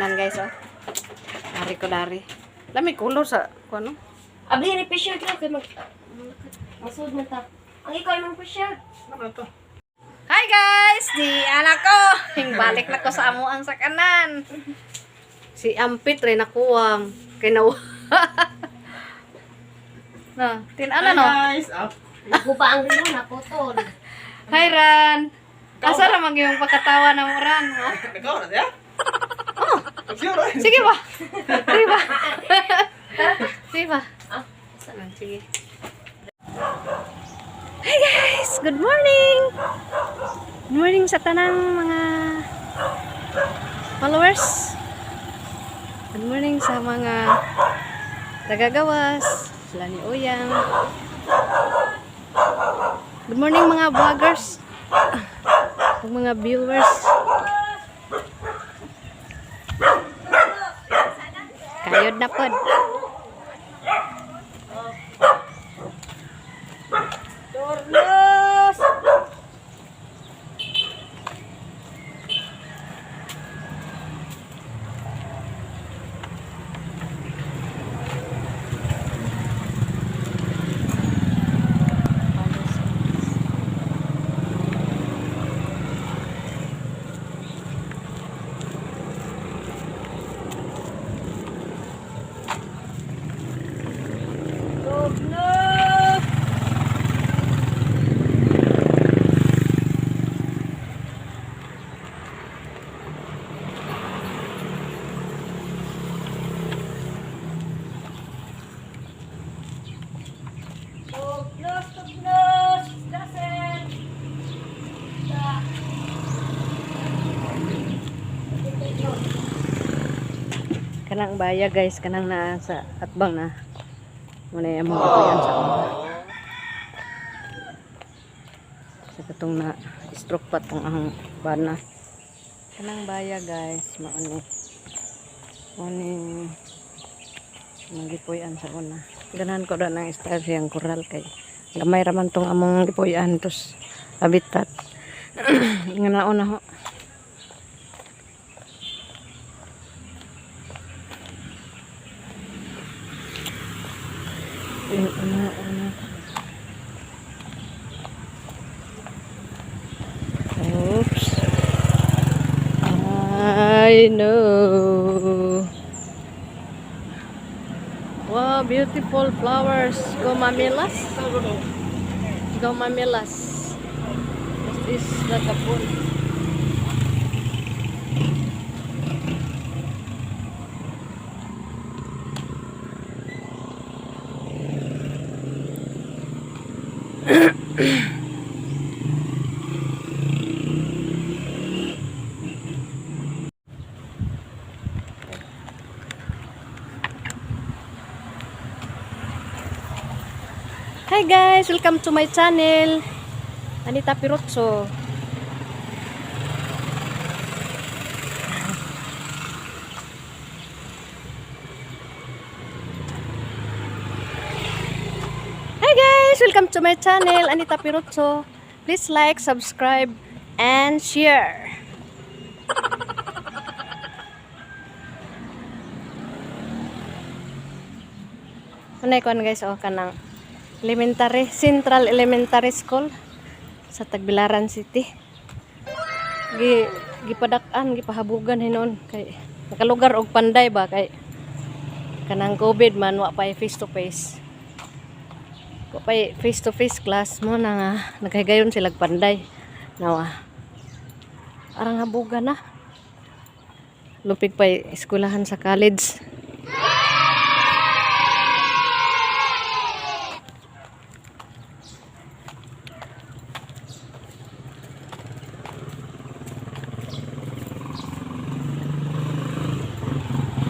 kanan guys oh. Dari ko dari. Lami color sa kuno. Abli ni p-shirt lang kay masud man ta. Ang ikaw imong p-shirt. Ano to? Hi guys, di anak ko. Balik na ko sa amuang sa kanan. Si Ampit rin nakuwang kay nawa. Na, tinala no. Guys, up. Nagupa ang rilo na putol. Hi Ran. Asa ra man yung pagkatawa na mo Ran? Oh. Ikaw na siya? Oh, Sure. sige ba? Sige ba? Sige ba? Sige. Hi guys! Good morning! Good morning sa tanang mga followers. Good morning sa mga tagagawas. Sila ni Uyang. Good morning mga vloggers. Mga viewers. Kayod na pod. Tornos! Kanang baya guys, kanang na sa atbang na. Muna yung mga kapayan sa mga. Sa katong na stroke pa tong ang bana. Kanang baya guys, mauni. Mauni magipuyan sa una. Ganahan ko doon ang style siyang coral kay gamay raman tong among gipuyan tos habitat. Nga nauna ho. Oops. I know. Wow, beautiful flowers. Gomamilas. Gomamilas. This is the kapun. Hi guys, welcome to my channel. Anita Pirotso. Hi guys, welcome to my channel Anita Pirotso. Please like, subscribe and share. Unay ko guys oh kanang elementary, Central Elementary School sa Tagbilaran City. Gipadak-an, gipahabugan hinon kay nakalugar og panday ba kay kanang COVID man wa pa face to face. Wa pa face to face class mo na nga naghigayon sila panday. Nawa. Arang habugan na. Lupig pa eskwelahan sa college.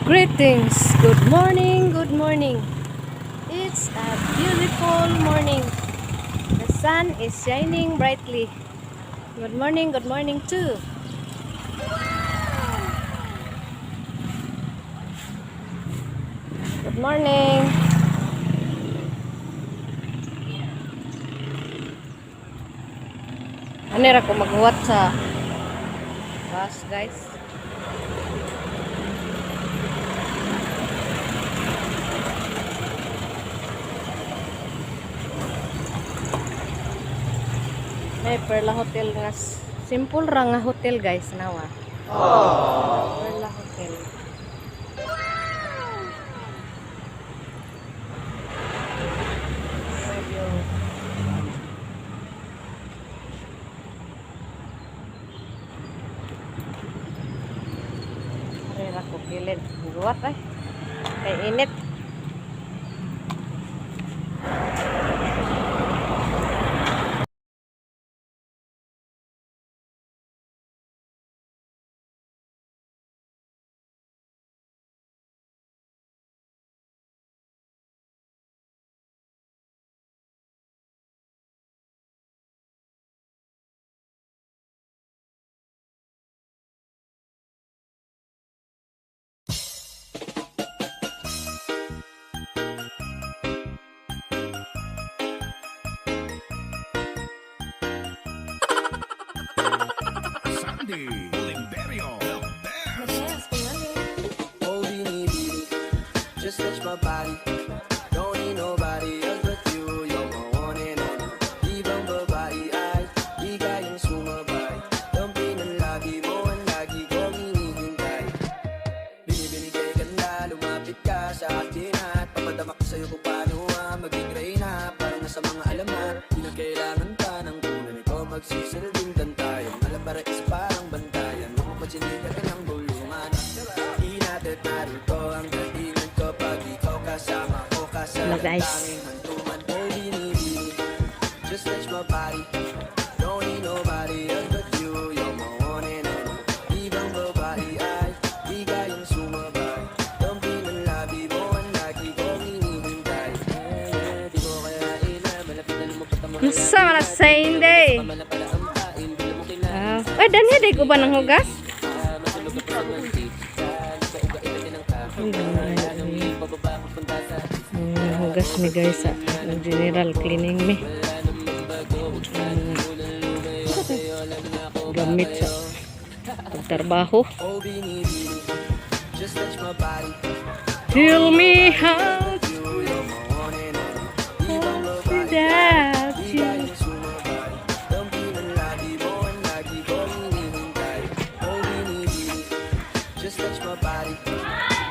Greetings, good morning, good morning. It's a beautiful morning. The sun is shining brightly. Good morning too. Good morning. Ano ra ko maghuwat sa bus guys. Ay, Perla Hotel nga. Simple ra nga hotel guys, nawa. Perla Hotel. Rera ko kilid. Guwat ay. Kay init. Sandy Limberio, the best. Oh, beanie, beanie, just touch my body. Don't need nobody else but you. You're my one and only. Ibang babae ay di kayang sumabay. Dampi ng lagi mo ang lagi kong hinihintay. Binibinigay ka na, lumapit ka sa akin at papadama ko sa'yo kung paano maging reyna. Parang nasa mga alamat, di na kailangan pa ng kunan. Ikaw magsisilbing tantayan. Alam para is parang bantayan. Mapagsinigan ka ng bulungan. Di natin narito ang datingan ko pag ikaw kasama ko. Hello, guys. Tanging hantuman mo binibini. Just touch my body. Don't need nobody else but you. You're my one and only. Ibang babae ay di kayang sumabay. Dampi ng labi mo ang lagi kong hinihintay. Di mo kaya ilan. Malapit na lumapit ang mga Musta man sa hindi. Pamana pala ang pain. Di mo kailangan. Ay, dani day ko ba ng hugas? Matulog ka sa mantik. Sa uga ito din ang kakak. Alam mo yung bababa papunta sa Hugas ni guys sa general cleaning me. Gamit sa pagtrabaho. oh binibini. Just touch my body. Tell me how You, you're my one and only. Ibang babae without di you. kayang sumabay. Dampi ng labi mo ang lagi kong hinihintay. Oh binibini. Just touch my body.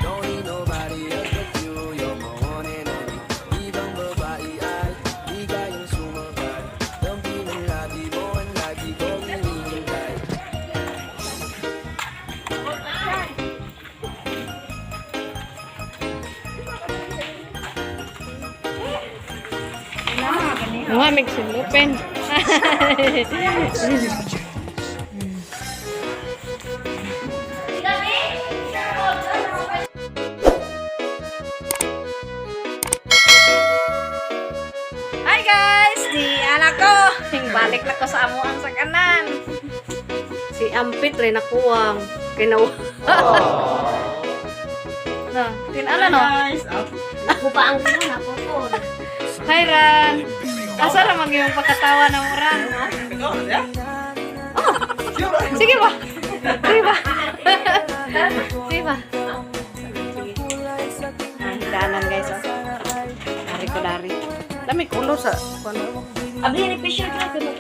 Don't need nobody else but you. You're my one and only. Ibang babae ay di kayang sumabay. Dampi ng labi mo ang lagi kong hinihintay. Mga mix open. Hi guys, di anak ko. Balik na ko sa amuang sa kanan. Si Ampit rin nakuwang kinawa. Na, tinala no. Ako pa ang kuno na ko. Hi Ran. Asa ra mag yung pagkatawa ng Ran? Oh. Sige ba? Sige ba? Sige ba? Hindaanan guys oh. Dari ko dari. Dami kulo sa kuno. Abi ni picture ka kay